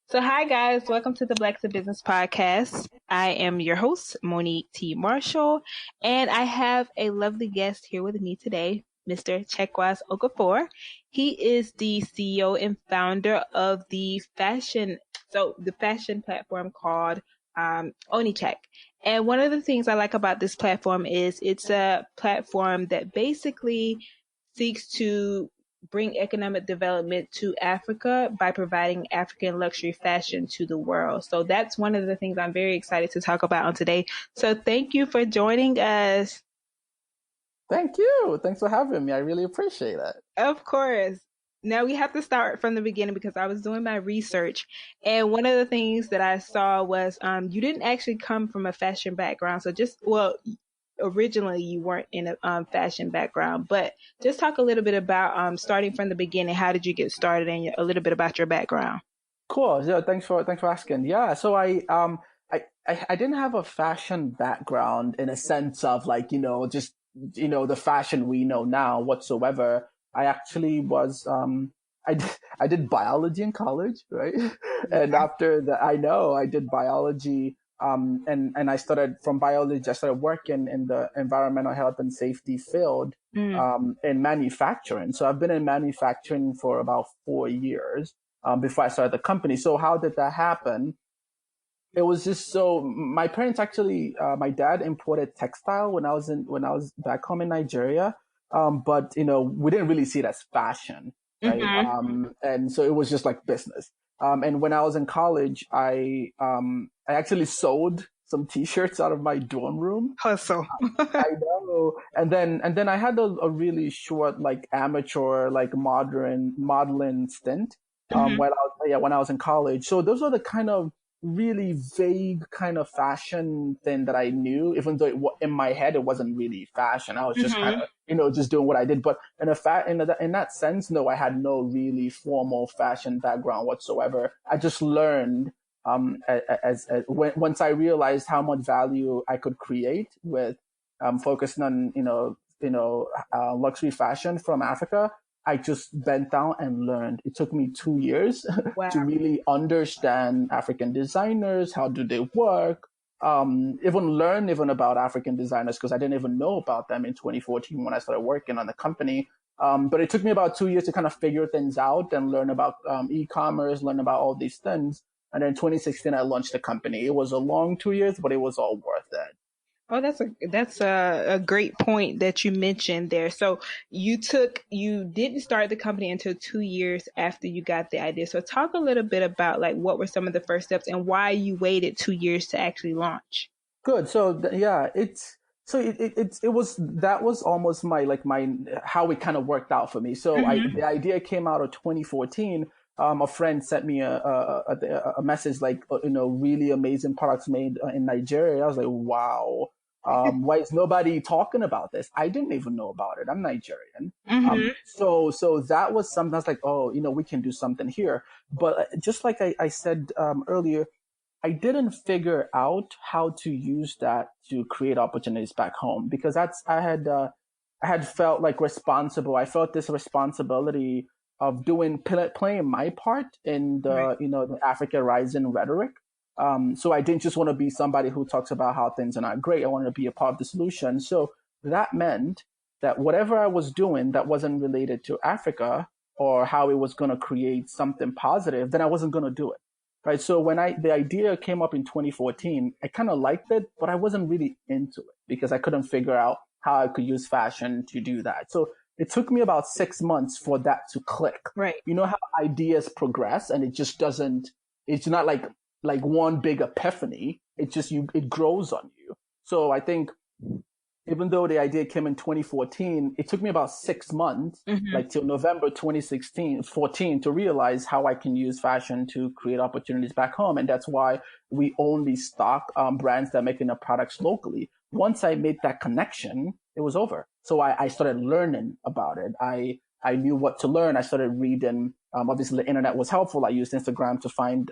So, hi guys, welcome to the Black to Business podcast. I am your host, Monique T. Marshall, and I have a lovely guest here with me today, Mr. Chekwas Okafor. He is the CEO and founder of the fashion platform called ONYCHEK. And one of the things I like about this platform is it's a platform that basically seeks to bring economic development to Africa by providing African luxury fashion to the world. So that's one of the things I'm very excited to talk about on today. So thank you for joining us. Thank you. Thanks for having me. I really appreciate it. Of course. Now we have to start from the beginning because I was doing my research, and one of the things that I saw was you didn't actually come from a fashion background. So originally you weren't in a fashion background, but just talk a little bit about starting from the beginning. How did you get started, and a little bit about your background? Cool. Yeah, thanks for asking. Yeah, so I didn't have a fashion background in a sense of like, just the fashion we know now whatsoever. I actually was I did biology in college, right? And after that, I did biology. And I started from biology. I started working in the environmental health and safety field, in manufacturing. So I've been in manufacturing for about 4 years, before I started the company. So how did that happen? It was just so my parents actually, my dad imported textile when I was back home in Nigeria. But we didn't really see it as fashion, right? And so it was just like business. And when I was in college, I actually sold some t-shirts out of my dorm room. Hustle. I know. And then I had a really short, like amateur, like modern modeling stint, when I was in college. So those are the kind of really vague kind of fashion thing that I knew, even though in my head it wasn't really fashion. I was just kind of, just doing what I did. But in that sense, no, I had no really formal fashion background whatsoever. I just learned once I realized how much value I could create with focusing on luxury fashion from Africa. I just bent down and learned. It took me 2 years Wow. to really understand African designers. How do they work? Even learn about African designers, because I didn't even know about them in 2014 when I started working on the company. But it took me about 2 years to kind of figure things out and learn about e-commerce, learn about all these things. And then in 2016, I launched the company. It was a long 2 years, but it was all worth it. Oh, that's a great point that you mentioned there. So you didn't start the company until 2 years after you got the idea. So talk a little bit about like what were some of the first steps and why you waited 2 years to actually launch. Good. So yeah, it was that was almost my how it kind of worked out for me. So the idea came out of 2014. A friend sent me a message like, really amazing products made in Nigeria. I was like, wow. Why is nobody talking about this? I didn't even know about it. I'm Nigerian. So that was something that's like, oh, we can do something here. But just like I said earlier, I didn't figure out how to use that to create opportunities back home, because I had felt like responsible. I felt this responsibility of playing my part in the Africa Rising rhetoric. So I didn't just want to be somebody who talks about how things are not great. I wanted to be a part of the solution. So that meant that whatever I was doing that wasn't related to Africa or how it was going to create something positive, then I wasn't going to do it. Right. So when the idea came up in 2014, I kind of liked it, but I wasn't really into it because I couldn't figure out how I could use fashion to do that. So it took me about 6 months for that to click. Right. You know how ideas progress and it just doesn't, it's not like one big epiphany. It just, it grows on you. So I think even though the idea came in 2014, it took me about 6 months, like till November 14, to realize how I can use fashion to create opportunities back home. And that's why we only stock brands that are making their products locally. Once I made that connection, it was over. So I started learning about it. I knew what to learn. I started reading. Obviously, the internet was helpful. I used Instagram to find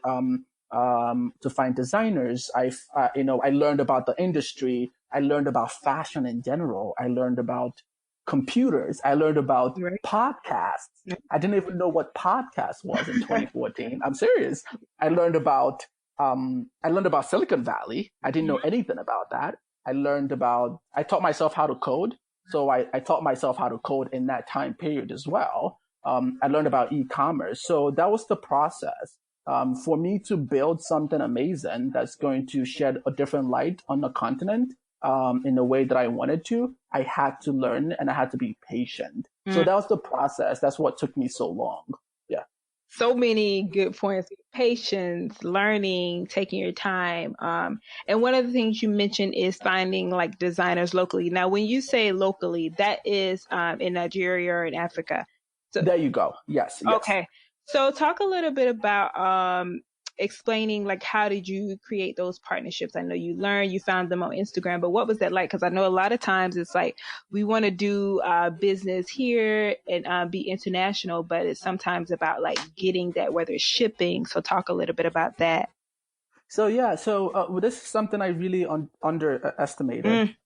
designers. I learned about the industry. I learned about fashion in general. I learned about computers. I learned about Right. podcasts. I didn't even know what podcast was in 2014. I'm serious. I learned about Silicon Valley. I didn't know anything about that. I taught myself how to code. So I taught myself how to code in that time period as well. I learned about e-commerce. So that was the process. For me to build something amazing that's going to shed a different light on the continent in the way that I wanted to, I had to learn and I had to be patient. So that was the process. That's what took me so long. Yeah. So many good points: patience, learning, taking your time. And one of the things you mentioned is finding like designers locally. Now, when you say locally, that is in Nigeria or in Africa. So there you go. Yes. Okay. So talk a little bit about explaining like how did you create those partnerships? I know you found them on Instagram, but what was that like? Because I know a lot of times it's like we want to do business here and be international, but it's sometimes about like getting that, whether it's shipping. So talk a little bit about that. So this is something I really underestimated.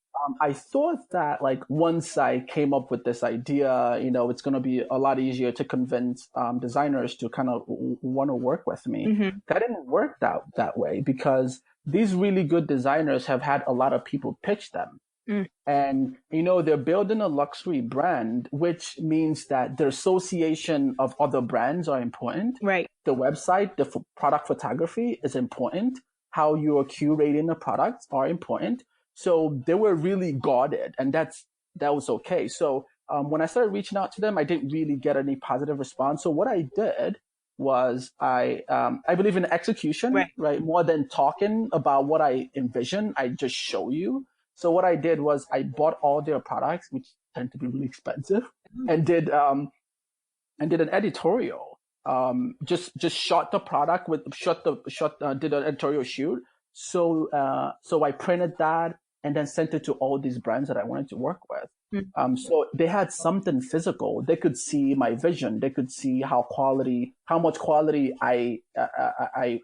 I thought that like once I came up with this idea, it's going to be a lot easier to convince designers to kind of want to work with me. That didn't work that way, because these really good designers have had a lot of people pitch them. And, they're building a luxury brand, which means that the association of other brands are important. Right. The website, the product photography is important. How you are curating the products are important. So they were really guarded, and that was okay. So when I started reaching out to them, I didn't really get any positive response. So what I did was I believe in execution, right? More than talking about what I envision, I just show you. So what I did was I bought all their products, which tend to be really expensive, and did an editorial. Just shot the product did an editorial shoot. So I printed that and then sent it to all these brands that I wanted to work with. So they had something physical. They could see my vision. They could see how much quality I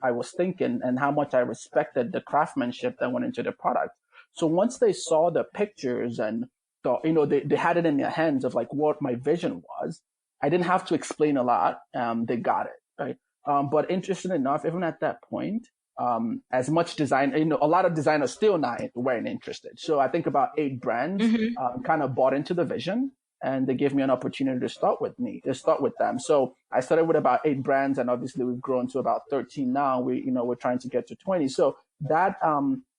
was thinking, and how much I respected the craftsmanship that went into the product. So once they saw the pictures and they had it in their hands of like what my vision was, I didn't have to explain a lot. They got it, right? But interesting enough, even at that point, as much design, a lot of designers still weren't interested. So I think about 8 brands kind of bought into the vision, and they gave me an opportunity to start with them. So I started with about 8 brands, and obviously we've grown to about 13 now. We're trying to get to 20. So that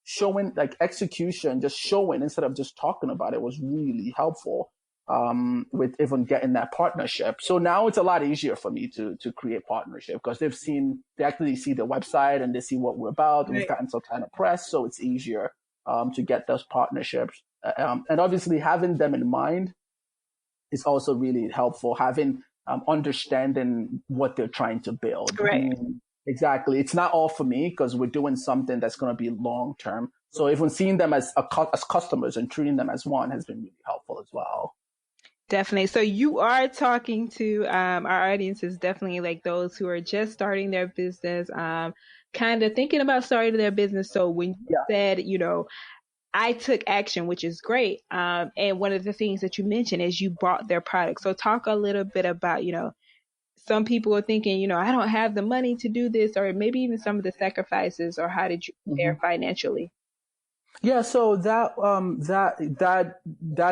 showing, like execution, just showing instead of just talking about it, was really helpful with even getting that partnership. So now it's a lot easier for me to create partnership, because they actually see the website and they see what we're about. Right. We've gotten some kind of press, so it's easier to get those partnerships. And obviously having them in mind is also really helpful, having understanding what they're trying to build. Right. Exactly. It's not all for me, because we're doing something that's going to be long term. So even seeing them as customers and treating them as one has been really helpful as well. Definitely. So you are talking to our audiences, definitely like those who are just starting their business, kind of thinking about starting their business. So when you said, I took action, which is great. And one of the things that you mentioned is you bought their product. So talk a little bit about, some people are thinking, I don't have the money to do this, or maybe even some of the sacrifices, or how did you prepare financially? Yeah, so that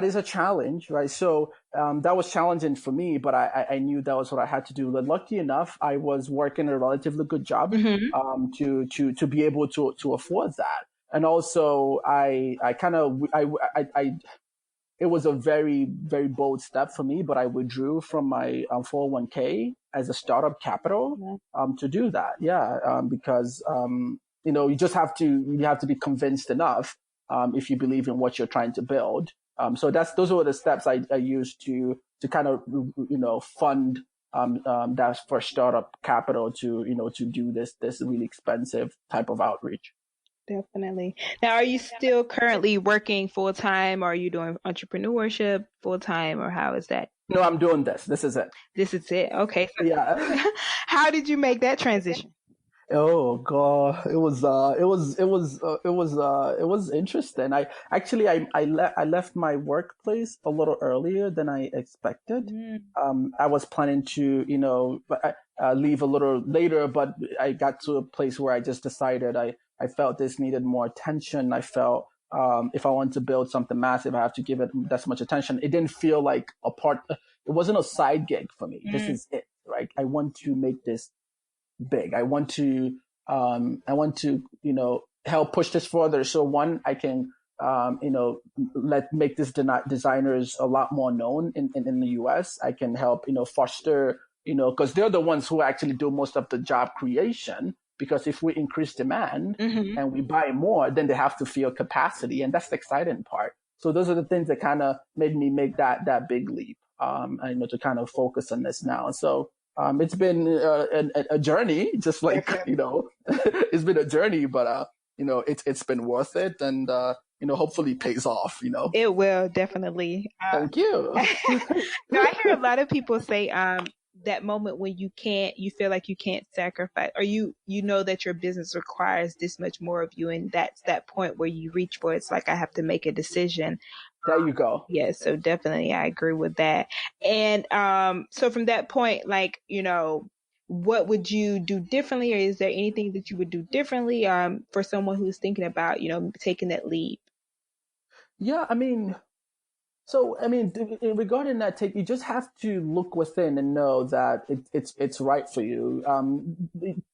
is a challenge, right? So that was challenging for me, but I knew that was what I had to do. But lucky enough, I was working a relatively good job to be able to afford that. And also, it was a very, very bold step for me, but I withdrew from my 401k as a startup capital to do that. Yeah, because you just have to be convinced enough if you believe in what you're trying to build. So those were the steps I used to kind of fund that first startup capital to do this really expensive type of outreach. Definitely. Now, are you still currently working full time, or are you doing entrepreneurship full time, or how is that? No, I'm doing this. This is it. This is it. Okay. Yeah. How did you make that transition? Oh God, it was interesting. I left my workplace a little earlier than I expected. Mm, I was planning to, leave a little later, but I got to a place where I just decided I felt this needed more attention. I felt if I want to build something massive, I have to give it that much attention. It didn't feel like a part. It wasn't a side gig for me. This mm, is it, right? I want to make this big. I want to, help push this further. So one, I can, make this designers a lot more known in the US. I can help, foster, because they're the ones who actually do most of the job creation. Because if we increase demand hmm and we buy more, then they have to feel capacity. And that's the exciting part. So those are the things that kind of made me make that big leap, and, to kind of focus on this now. So, it's been a journey, just like, it's been a journey, but, it's been worth it and, hopefully pays off, It will definitely. Thank you. No, I hear a lot of people say that moment when you feel like you can't sacrifice, or you know that your business requires this much more of you, and that's that point where you reach for it. It's like I have to make a decision. There you go. Yes, so definitely I agree with that. And so from that point, like, what would you do differently, or is there anything that you would do differently for someone who's thinking about, taking that leap? Yeah, I mean, so, regarding that take, you just have to look within and know that it's right for you.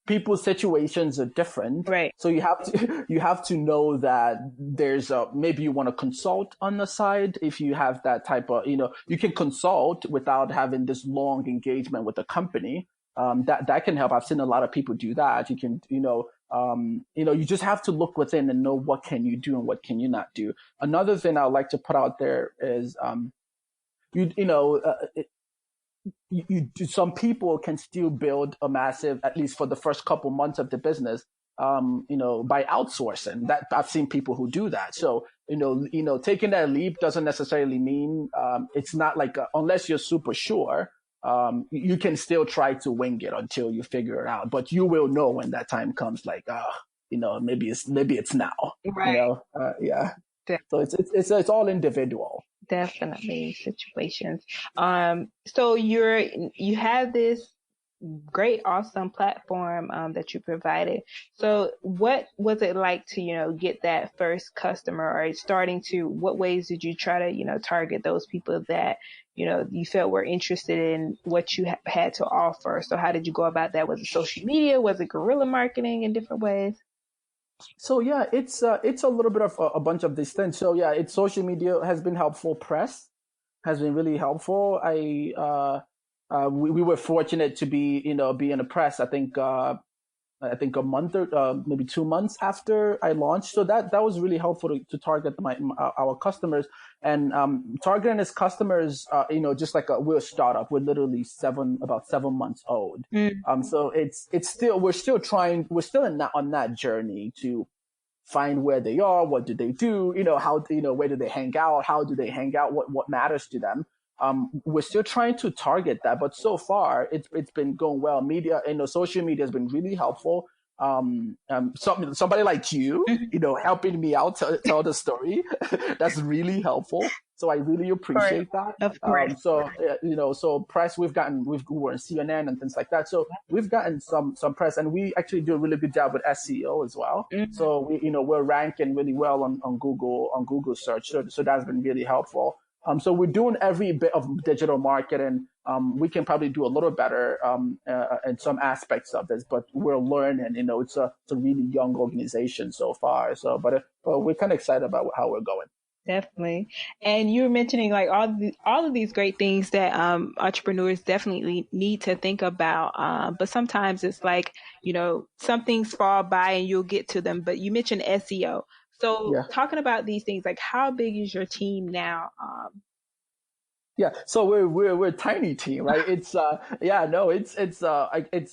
People's situations are different, Right. so you have to know that there's maybe you want to consult on the side if you have that type of, you can consult without having this long engagement with the company. That can help. I've seen a lot of people do that. You can, you just have to look within and know what can you do and what can you not do. Another thing I would like to put out there is, you, you know, uh, some people can still build a massive, at least for the first couple months of the business, by outsourcing. That I've seen people who do that. So, taking that leap doesn't necessarily mean, it's not like, unless you're super sure, you can still try to wing it until you figure it out, but you will know when that time comes, like, maybe it's now, Right. yeah. De- So it's all individual. Definitely situations. So you have this great, awesome platform that you provided. So what was it like to, get that first customer, or starting to, what ways did you try to, target those people that, you felt were interested in what you had to offer? So how did you go about that? Was it social media? Was it guerrilla marketing in different ways? So yeah, it's a little bit of a bunch of these things. So yeah, it's social media has been helpful. Press has been really helpful. We were fortunate to be in the press. I think a month or maybe 2 months after I launched. So that was really helpful to target our customers, and targeting as customers, just like we're a startup. We're literally about 7 months old. Mm, So it's still, we're still on that journey to find where they are, what do they do, how, where do they hang out, how do they hang out, what matters to them. We're still trying to target that, but so far it's been going well. Media, social media has been really helpful. Somebody like you, mhm. helping me out to tell the story, that's really helpful. So I really Or, appreciate that. of course. So press, we were in CNN and things like that. So we've gotten some press, and we actually do a really good job with SEO as well. Mhm. So we're ranking really well on Google search. So that's been really helpful. So we're doing every bit of digital marketing. We can probably do a little better in some aspects of this, but we're learning. It's a really young organization so far. So, but we're kind of excited about how we're going. Definitely. And you were mentioning like all of these great things that entrepreneurs definitely need to think about. But sometimes it's like, some things fall by and you'll get to them. But you mentioned SEO. So Yeah. talking about these things, like how big is your team now? Yeah, so we're a tiny team, right? It's yeah, no, it's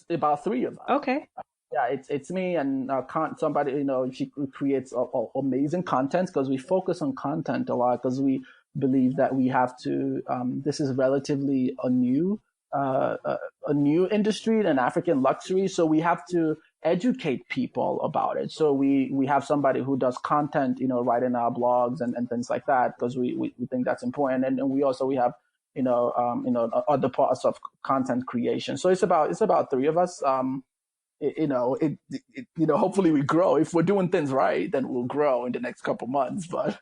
about three of us. Okay. Yeah, it's me and somebody, she creates amazing content, because we focus on content a lot, because we believe that we have to. This is relatively a new a new industry in African luxury. So we have to educate people about it. So we have somebody who does content, writing our blogs and things like that, because we think that's important. And we have, other parts of content creation. So it's about three of us. Hopefully we grow. If we're doing things right, then we'll grow in the next couple months. But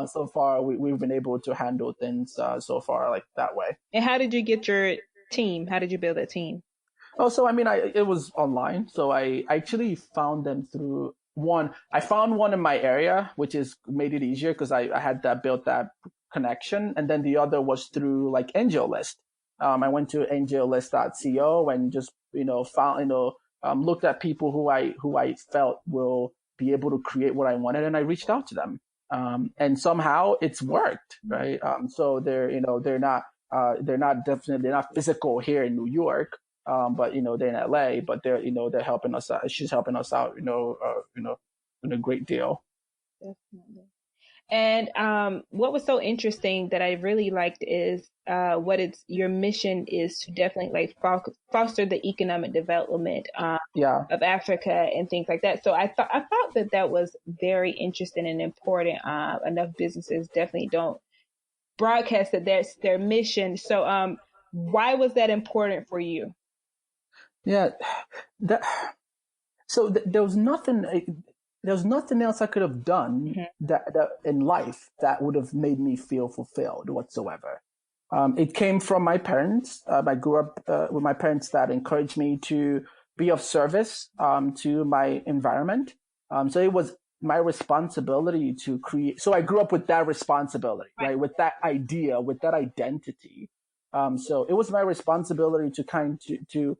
so far we've been able to handle things so far like that way. And how did you get your team? How did you build that team? Oh, so it was online. So I actually found them through I found one in my area, which made it easier because I had built that connection. And then the other was through like AngelList. I went to angellist.co and just, found, looked at people who I felt will be able to create what I wanted, and I reached out to them. And somehow it's worked, right? So they're not physical here in New York, but they're in LA, but they're helping us out. She's helping us out, in a great deal. Definitely. And what was so interesting that I really liked is your mission is to definitely foster the economic development of Africa and things like that. So I thought that was very interesting and important. Enough businesses definitely don't broadcast that that's their mission. So why was that important for you? Yeah, there was nothing. There was nothing else I could have done that in life that would have made me feel fulfilled whatsoever. It came from my parents. I grew up with my parents that encouraged me to be of service to my environment. So it was my responsibility to create. So I grew up with that responsibility, right? With that idea, with that identity. So it was my responsibility to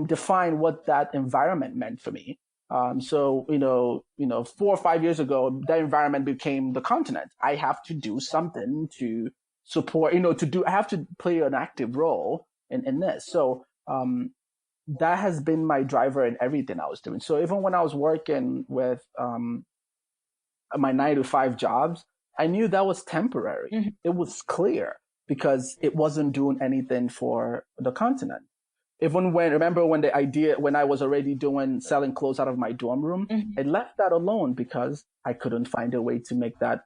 define what that environment meant for me. So 4 or 5 years ago, that environment became the continent. I have to do something to support, I have to play an active role in this. So, that has been my driver in everything I was doing. So even when I was working with, my 9-to-5 jobs, I knew that was temporary. Mm-hmm. It was clear because it wasn't doing anything for the continent. Even when I was already selling clothes out of my dorm room, I left that alone because I couldn't find a way to make that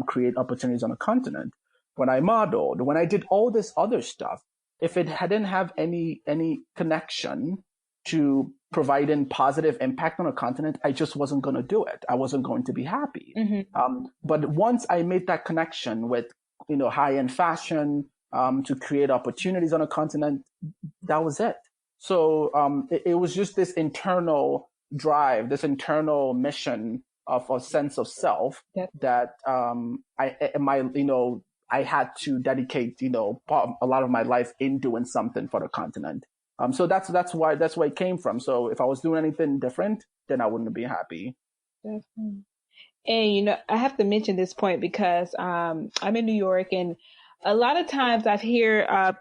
create opportunities on a continent. When I modeled, when I did all this other stuff, if it hadn't have any connection to providing positive impact on a continent, I just wasn't going to do it. I wasn't going to be happy. Mm-hmm. But once I made that connection with high-end fashion, to create opportunities on a continent, that was it. So it was just this internal drive, this internal mission of a sense of self that I had to dedicate a lot of my life in doing something for the continent. So that's where it came from. So if I was doing anything different, then I wouldn't be happy. Definitely. And I have to mention this point because I'm in New York, and a lot of times I hear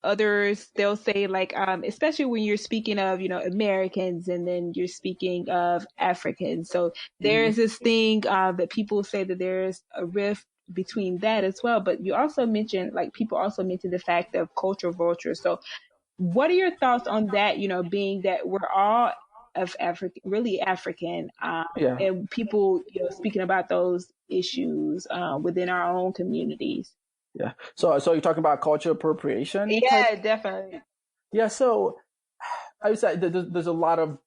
others, they'll say especially when you're speaking of, Americans, and then you're speaking of Africans. So there's this thing that people say that there's a rift between that as well. But you also mentioned, people also mention the fact of cultural vulture. So what are your thoughts on that, being that we're all of really African, and people, speaking about those issues within our own communities? Yeah. So you're talking about cultural appropriation? Yeah, definitely. Yeah. So I would say there's a lot of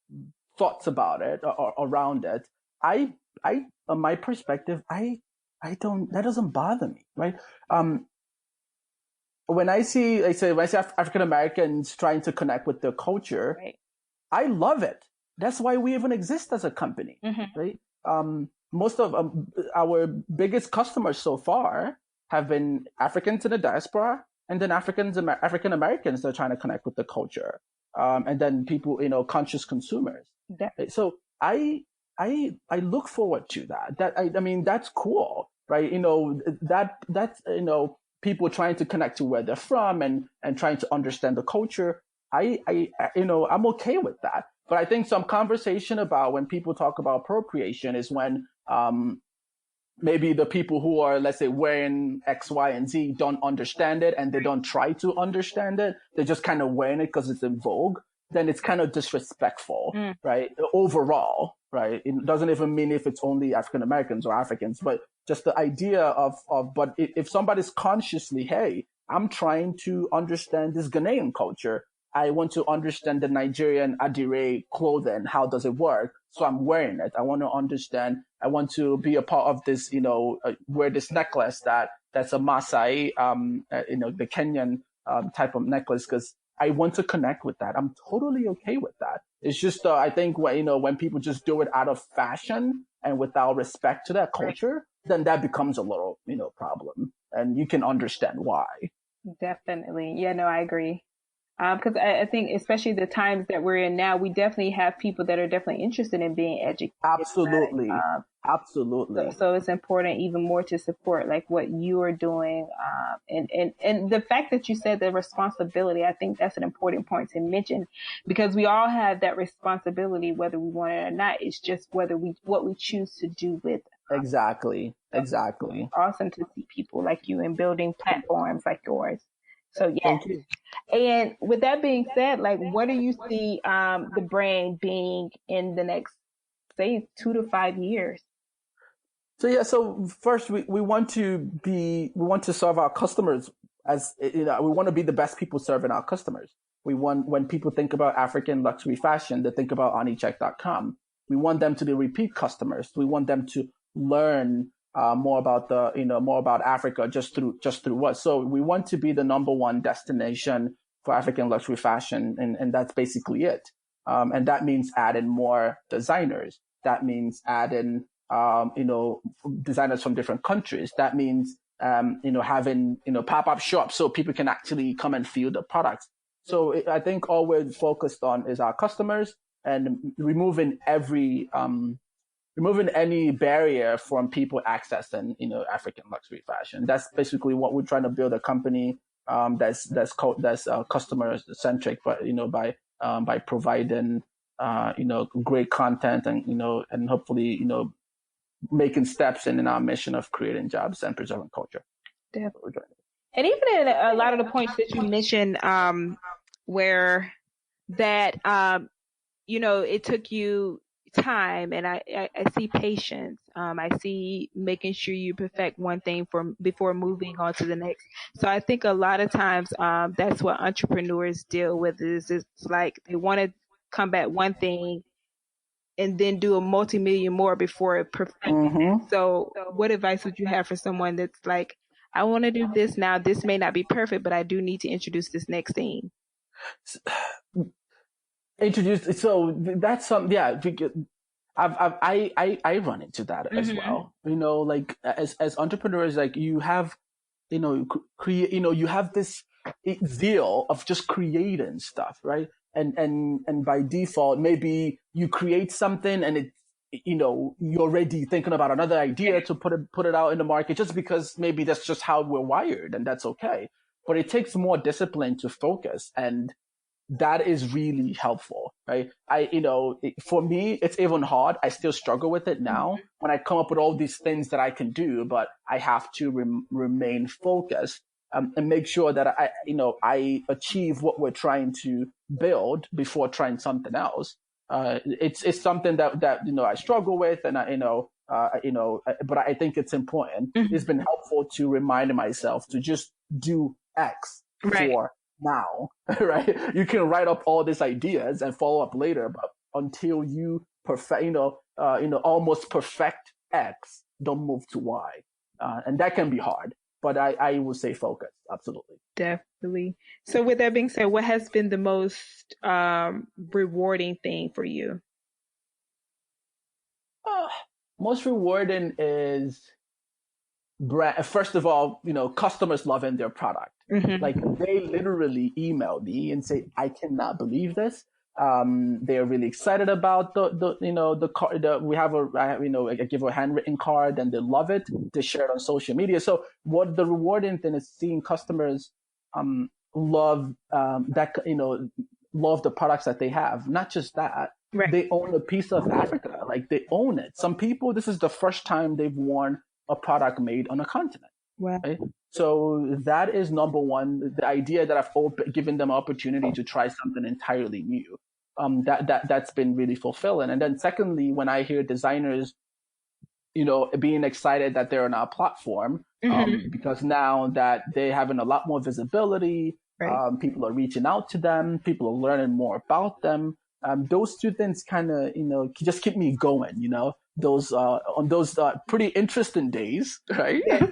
thoughts about it or around it. I, on my perspective, that doesn't bother me, right? When I see African Americans trying to connect with their culture, I love it. That's why we even exist as a company, right? Most of our biggest customers so far have been Africans in the diaspora, and then African Americans that are trying to connect with the culture, and then people, conscious consumers. So I look forward to that. I mean, that's cool, right? That's people trying to connect to where they're from and trying to understand the culture. I'm okay with that. But I think some conversation about when people talk about appropriation is when maybe the people who are, let's say, wearing X, Y, and Z don't understand it and they don't try to understand it. They're just kind of wearing it because it's in vogue. Then it's kind of disrespectful, right? Overall, right? It doesn't even mean if it's only African Americans or Africans, but just the idea but if somebody's consciously, hey, I'm trying to understand this Ghanaian culture. I want to understand the Nigerian Adire clothing. How does it work? So I'm wearing it. I want to understand. I want to be a part of this, wear this necklace that's a Maasai, the Kenyan type of necklace, because I want to connect with that. I'm totally okay with that. It's just, I think, when people just do it out of fashion and without respect to that culture, then that becomes a little, problem. And you can understand why. Definitely. Yeah, no, I agree. Because I think, especially the times that we're in now, we definitely have people that are definitely interested in being educated. Absolutely. Absolutely. So it's important even more to support like what you are doing. And the fact that you said the responsibility, I think that's an important point to mention, because we all have that responsibility, whether we want it or not. It's just what we choose to do with it. Exactly. Awesome to see people like you and building platforms like yours. So yes. Thank you. And with that being said, like, what do you see the brand being in the next, say, 2 to 5 years? So first we want to serve our customers as, we want to be the best people serving our customers. We want, when people think about African luxury fashion, they think about ONYCHEK.com. We want them to be repeat customers. We want them to learn more about Africa just through us. So we want to be the number one destination for African luxury fashion, and that's basically it. And that means adding more designers. That means adding designers from different countries. That means having pop-up shops so people can actually come and feel the products. So I think all we're focused on is our customers and removing any barrier from people accessing, African luxury fashion. That's basically what we're trying to build, a company that's customer centric, but by providing great content and hopefully making steps in our mission of creating jobs and preserving culture. Definitely. And even in a lot of the points that you mentioned, where that it took you time, and I see patience. I see making sure you perfect one thing before moving on to the next. So I think a lot of times that's what entrepreneurs deal with, is it's like they want to combat one thing and then do a multi-million more before it perfects. Mm-hmm. So what advice would you have for someone that's like, I want to do this now. This may not be perfect, but I do need to introduce this next thing. So that's something. Yeah, I run into that as well. Like as entrepreneurs, like you have, you have this zeal of just creating stuff, right? And by default, maybe you create something and it, you're already thinking about another idea to put it out in the market, just because maybe that's just how we're wired, and that's okay. But it takes more discipline to focus, and that is really helpful, right? For me, it's even hard. I still struggle with it now when I come up with all these things that I can do, but I have to remain focused and make sure that I achieve what we're trying to build before trying something else. It's something that I struggle with, and but I think it's important. It's been helpful to remind myself to just do X for now, right? You can write up all these ideas and follow up later, but until you perfect, almost perfect X, don't move to Y, and that can be hard. But I will say focus, absolutely. Definitely. So with that being said, what has been the most rewarding thing for you? Most rewarding is first of all, customers loving their product. Like they literally email me and say, I cannot believe this. They're really excited about the card. I give a handwritten card and they love it. They share it on social media. So what the rewarding thing is seeing customers love love the products that they have. Not just that, they own a piece of Africa. Like they own it. Some people, this is the first time they've worn a product made on a continent. Wow. Right? So that is number one, the idea that I've given them opportunity to try something entirely new. That's been really fulfilling. And then secondly, when I hear designers, being excited that they're on our platform, because now that they're having a lot more visibility, right. People are reaching out to them, people are learning more about them. Those two things kind of, just keep me going, those on those pretty interesting days, right? Yeah.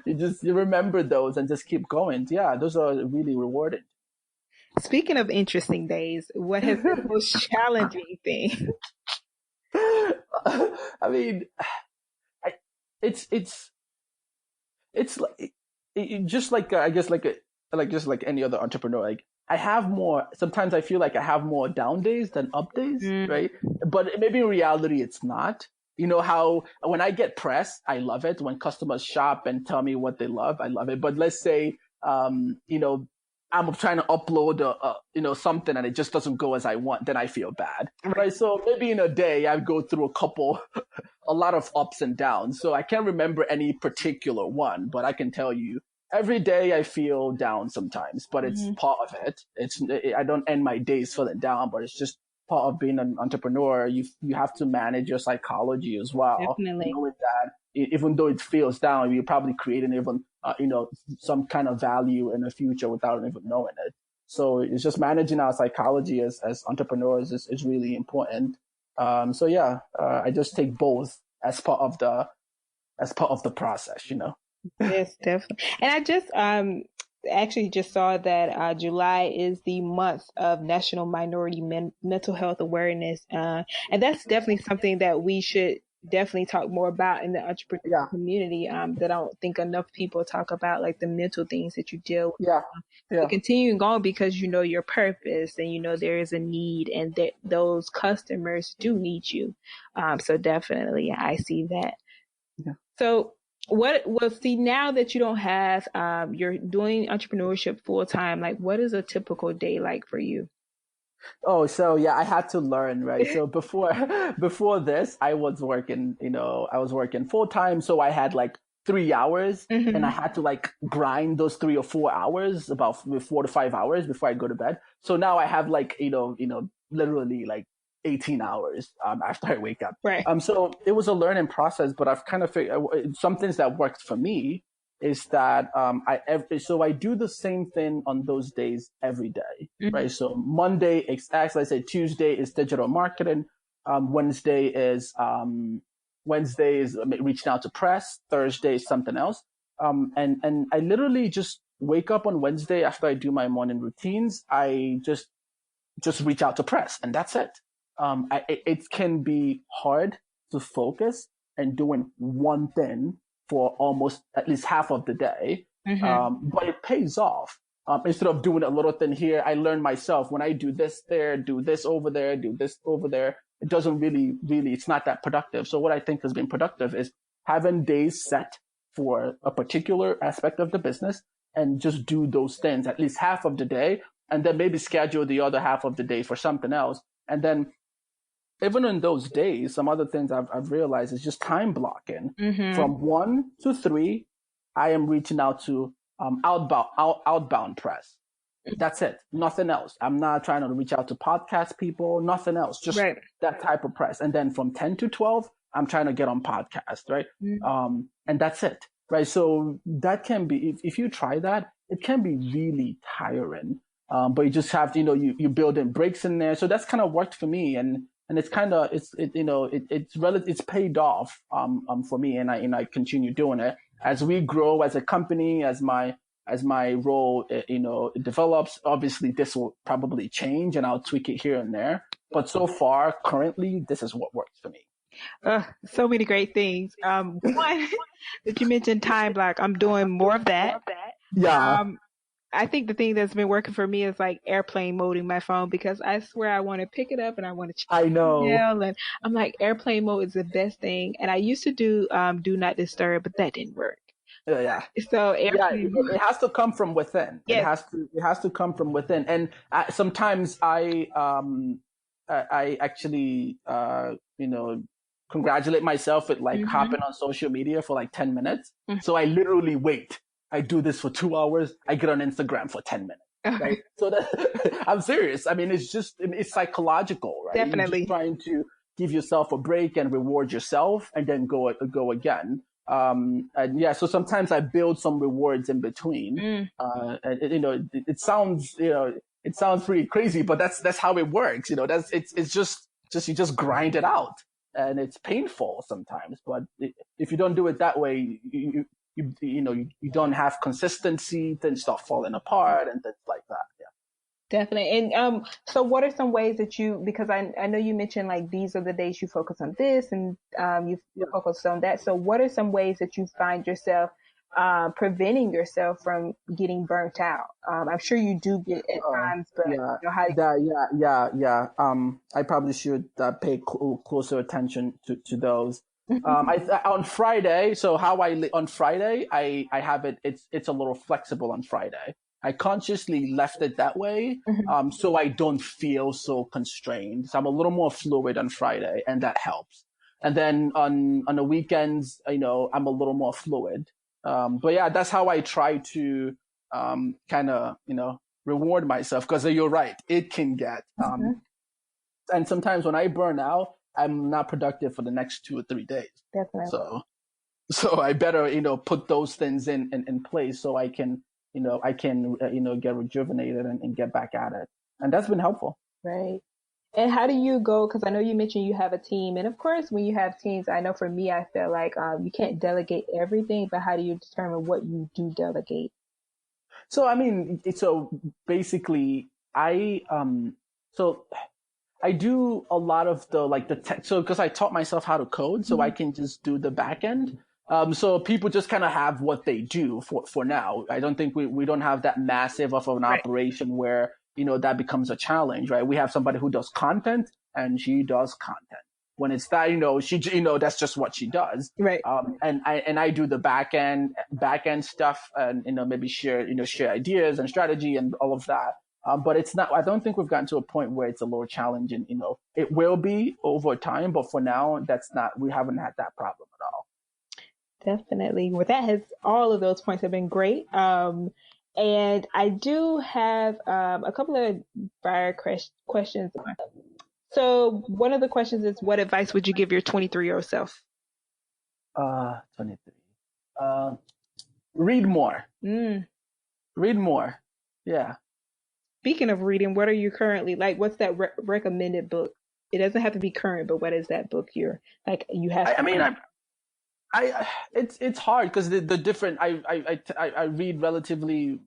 you remember those and just keep going. Yeah, those are really rewarding. Speaking of interesting days, what has been the most challenging thing? I mean, it's like just like I guess just like any other entrepreneur. Like I have more. Sometimes I feel like I have more down days than up days, right? But maybe in reality, it's not. You know how when I get press, I love it. When customers shop and tell me what they love, I love it. But let's say, I'm trying to upload something and it just doesn't go as I want, then I feel bad, right? So maybe in a day I go through a lot of ups and downs. So I can't remember any particular one, but I can tell you every day I feel down sometimes, but it's part of it. I don't end my days feeling down, but it's just part of being an entrepreneur. You have to manage your psychology as well. Definitely. Knowing that even though it feels down, you're probably creating even some kind of value in the future without even knowing it. So it's just managing our psychology as entrepreneurs is really important. So yeah, I just take both as part of the process, Yes, definitely. And I just actually just saw that July is the month of National Minority Mental Health Awareness, and that's definitely something that we should definitely talk more about in the entrepreneur community. That I don't think enough people talk about, like the mental things that you deal with. So continuing on because your purpose and there is a need and that those customers do need you. So definitely I see that. Yeah. So see now that you don't have, you're doing entrepreneurship full time, like what is a typical day like for you? Oh, so yeah, I had to learn, right? So before this, I was working full time. So I had like 3 hours and I had to like grind those 3 or 4 hours, about 4 to 5 hours before I go to bed. So now I have like, literally like 18 hours after I wake up. Right. So it was a learning process, but I've kind of figured some things that worked for me is that I do the same thing on those days every day, right? So Monday, as I said, Tuesday is digital marketing. Wednesday is reaching out to press. Thursday is something else. And I literally just wake up on Wednesday after I do my morning routines. I just reach out to press, and that's it. It can be hard to focus and doing one thing for almost at least half of the day, but it pays off. Instead of doing a little thing here, I learned myself when I do this there, do this over there, do this over there, it doesn't really, it's not that productive. So what I think has been productive is having days set for a particular aspect of the business and just do those things at least half of the day, and then maybe schedule the other half of the day for something else. And then even in those days, some other things I've realized is just time blocking. From 1 to 3, I am reaching out to outbound press. That's it. Nothing else. I'm not trying to reach out to podcast people. Nothing else. Just that type of press. And then from 10 to 12, I'm trying to get on podcast, right? And that's it, right? So that can be, if you try that, it can be really tiring. But you just have to, you build in breaks in there. So that's kind of worked for me. And it's kind of, it's paid off, for me. And I continue doing it as we grow as a company, as my role, it develops. Obviously this will probably change and I'll tweak it here and there. But so far, currently, this is what works for me. So many great things. One that you mentioned, time block. I'm doing more of that. Yeah. I think the thing that's been working for me is like airplane moding my phone, because I swear I want to pick it up and I want to check I know. email, and I'm like, airplane mode is the best thing. And I used to do do not disturb, but that didn't work. Yeah. So it has to come from within. Yes. It has to come from within. And sometimes I actually congratulate myself with like hopping on social media for like 10 minutes. So I literally wait. I do this for 2 hours. I get on Instagram for 10 minutes. Right. So that, I'm serious. I mean, it's psychological, right? Definitely. You're just trying to give yourself a break and reward yourself and then go again. And yeah, so sometimes I build some rewards in between. And, it sounds, it sounds pretty crazy, but that's how it works. It's just you just grind it out, and it's painful sometimes. But if you don't do it that way, you don't have consistency, things start falling apart and things like that. Yeah. Definitely. And so what are some ways that because I know you mentioned like these are the days you focus on this and you focus on that. So what are some ways that you find yourself preventing yourself from getting burnt out? I'm sure you do get at times, but I probably should pay closer attention to those. On Friday, so on Friday, I have it's a little flexible on Friday. I consciously left it that way, so I don't feel so constrained. So I'm a little more fluid on Friday, and that helps. And then on the weekends, I'm a little more fluid. But yeah, that's how I try to kind of reward myself, because you're right, it can get and sometimes when I burn out, I'm not productive for the next 2 or 3 days. Definitely. So I better put those things in place so I can get rejuvenated and get back at it. And that's been helpful. Right. And how do you go? Because I know you mentioned you have a team. And of course, when you have teams, I know for me, I feel like you can't delegate everything, but how do you determine what you do delegate? So, I mean, so basically I do a lot of the tech. So because I taught myself how to code, so I can just do the back end. So people just kind of have what they do for now. I don't think we don't have that massive of an operation where, that becomes a challenge, right? We have somebody who does content, and she does content. When it's that, that's just what she does. Right. And I do the back end stuff, and, maybe share ideas and strategy and all of that. But it's not, I don't think we've gotten to a point where it's a little challenging. It will be over time, but for now, we haven't had that problem at all. Definitely. Well, all of those points have been great. And I do have a couple of fire questions. So one of the questions is, what advice would you give your 23-year-old self? 23. Read more. Read more. Yeah. Speaking of reading, what are you currently like? What's that recommended book? It doesn't have to be current, but what is that book you have? It's hard because the different. I read relatively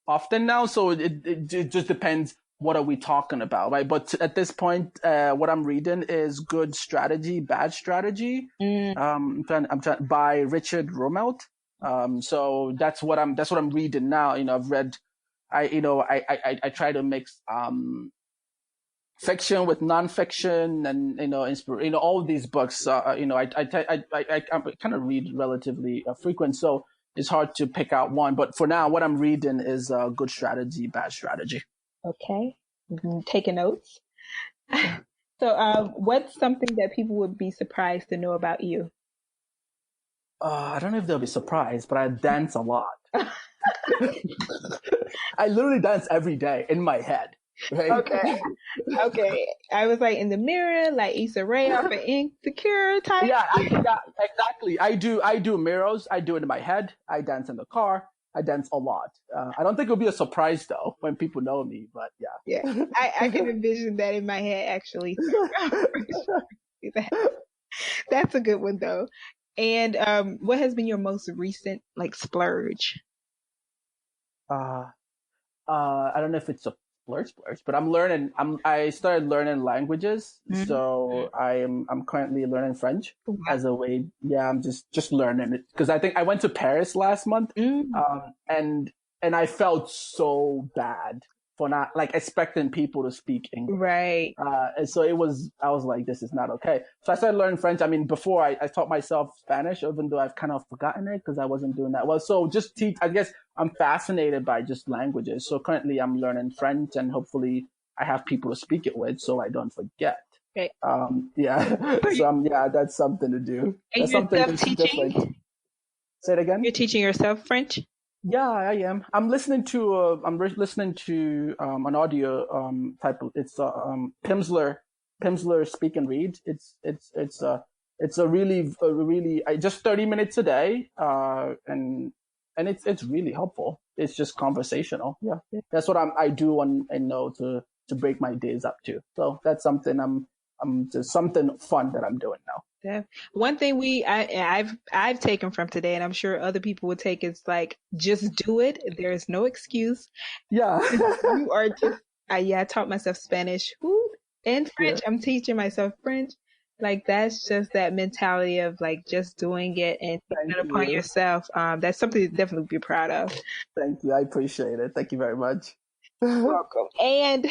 often now, so it just depends. What are we talking about, right? But at this point, what I'm reading is Good Strategy, Bad Strategy. I'm trying by Richard Rumelt. So that's what I'm reading now. I've read. I try to mix fiction with nonfiction, and all these books. I kind of read relatively frequent, so it's hard to pick out one. But for now, what I'm reading is Good Strategy, Bad Strategy. Okay, taking notes. So, what's something that people would be surprised to know about you? I don't know if they'll be surprised, but I dance a lot. I literally dance every day in my head. Right? Okay. I was like in the mirror, like Issa Rae off of Insecure type. Yeah, exactly. I do mirrors. I do it in my head. I dance in the car. I dance a lot. I don't think it'll be a surprise though when people know me, but yeah. Yeah, I can envision that in my head actually. That's a good one though. And what has been your most recent like splurge? I don't know if it's a splurge, but I started learning languages, so I'm currently learning French as a way. Yeah, I'm just learning it because I think I went to Paris last month, and I felt so bad for not like expecting people to speak English. Right. And so I was like, this is not okay. So I started learning French. I mean, before I taught myself Spanish, even though I've kind of forgotten it because I wasn't doing that well. So just I guess I'm fascinated by just languages. So currently I'm learning French, and hopefully I have people to speak it with so I don't forget. Okay. Yeah. So yeah, that's something to do. And That's you're something just like, self-teaching? say it again. You're teaching yourself French? Yeah, I am. I'm listening to listening to an audio type of, it's Pimsleur Speak and Read. It's a really just 30 minutes a day, and it's really helpful. It's just conversational. Yeah, that's what I do on, I know, to break my days up to. So that's something I'm just something fun that I'm doing now. Yeah. One thing I've taken from today, and I'm sure other people would take, is like, just do it. There is no excuse. Yeah. You are just, I taught myself Spanish, and French. Yeah. I'm teaching myself French. Like, that's just that mentality of like just doing it and taking Thank it upon you. yourself. That's something to definitely be proud of. Thank you. I appreciate it. Thank you very much. Welcome. And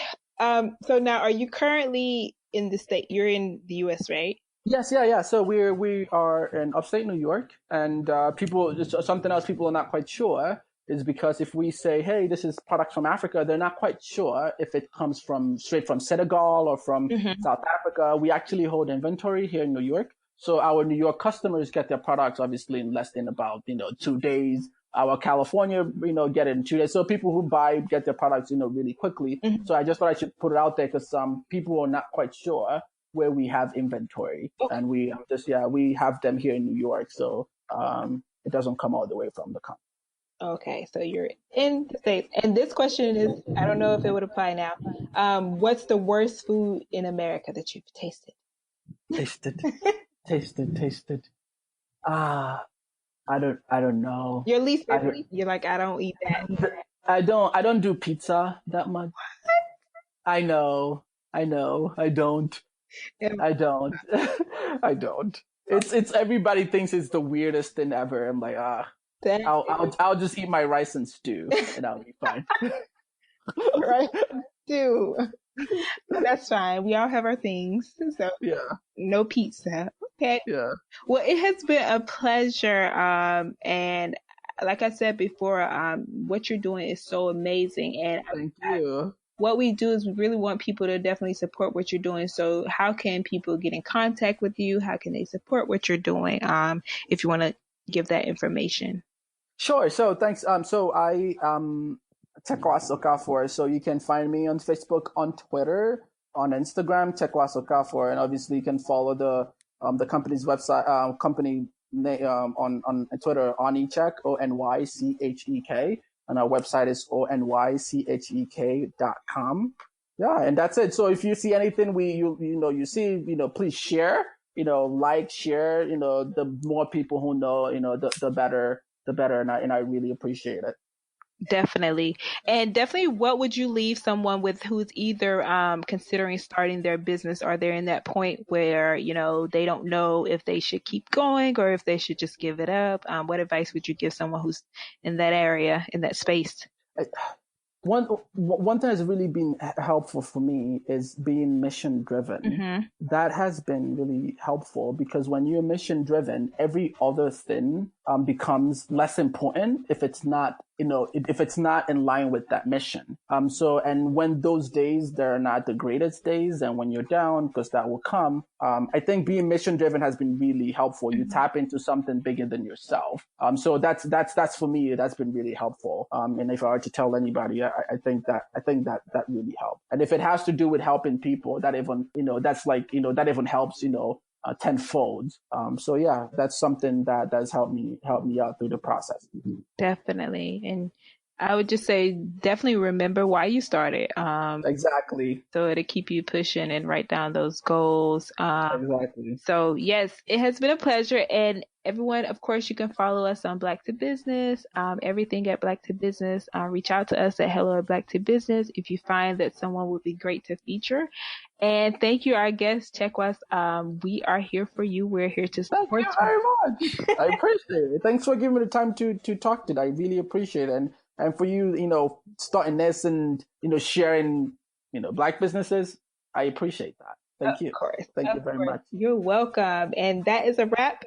so now, are you currently in the state? You're in the U.S., right? Yes, yeah. So we are in upstate New York, and people, just something else people are not quite sure is because if we say, hey, this is products from Africa, they're not quite sure if it comes from straight from Senegal or from South Africa. We actually hold inventory here in New York. So our New York customers get their products obviously in less than about, 2 days. Our California, get it in 2 days. So people who buy get their products, really quickly. So I just thought I should put it out there because some people are not quite sure where we have inventory, and we have them here in New York. So it doesn't come all the way from the country. Okay, so you're in the States. And this question is, I don't know if it would apply now. What's the worst food in America that you've tasted? Tasted. Ah, I don't know. Your least favorite? You're like, I don't eat that. I don't do pizza that much. I know. I don't. I don't. I don't. It's everybody thinks it's the weirdest thing ever. I'm like, I'll just eat my rice and stew and I'll be fine. Right? Stew. That's fine. We all have our things. So yeah. No pizza. Okay. Yeah. Well, it has been a pleasure. And like I said before, what you're doing is so amazing. And thank you. What we do is we really want people to definitely support what you're doing. So how can people get in contact with you? How can they support what you're doing? If you want to give that information. Sure. So thanks. So I Chekwas Okafor. So you can find me on Facebook, on Twitter, on Instagram, Chekwas Okafor, and obviously you can follow the company's website, company on Twitter, ONYCHEK, ONYCHEK. And our website is ONYCHEK.com. Yeah, and that's it. So if you see anything you see, please share, like, share, the more people who know, the better, and I really appreciate it. Definitely. And definitely, what would you leave someone with who's either considering starting their business, or they're in that point where, they don't know if they should keep going or if they should just give it up? What advice would you give someone who's in that area, in that space? One thing that's really been helpful for me is being mission driven. Mm-hmm. That has been really helpful because when you're mission driven, every other thing becomes less important if it's not, if it's not in line with that mission. And when those days, they're not the greatest days, and when you're down, because that will come, I think being mission driven has been really helpful. You tap into something bigger than yourself. So that's for me, that's been really helpful. And if I were to tell anybody, I think that really helped. And if it has to do with helping people, that even, that's like, that even helps, tenfold. So yeah, that's something that has helped me out through the process. Definitely. And I would just say, definitely remember why you started. Exactly. So it'll keep you pushing and write down those goals. Exactly. So yes, it has been a pleasure. And everyone, of course, you can follow us on Black to Business, everything at Black to Business. Reach out to us at hello@black2business if you find that someone would be great to feature. And thank you, our guest, Chekwas. We are here for you. We're here to support you. Thank you very much. I appreciate it. Thanks for giving me the time to talk today. I really appreciate it. And for you, starting this and, sharing, Black businesses, I appreciate that. Thank you. Of course. Thank you very much. You're welcome. And that is a wrap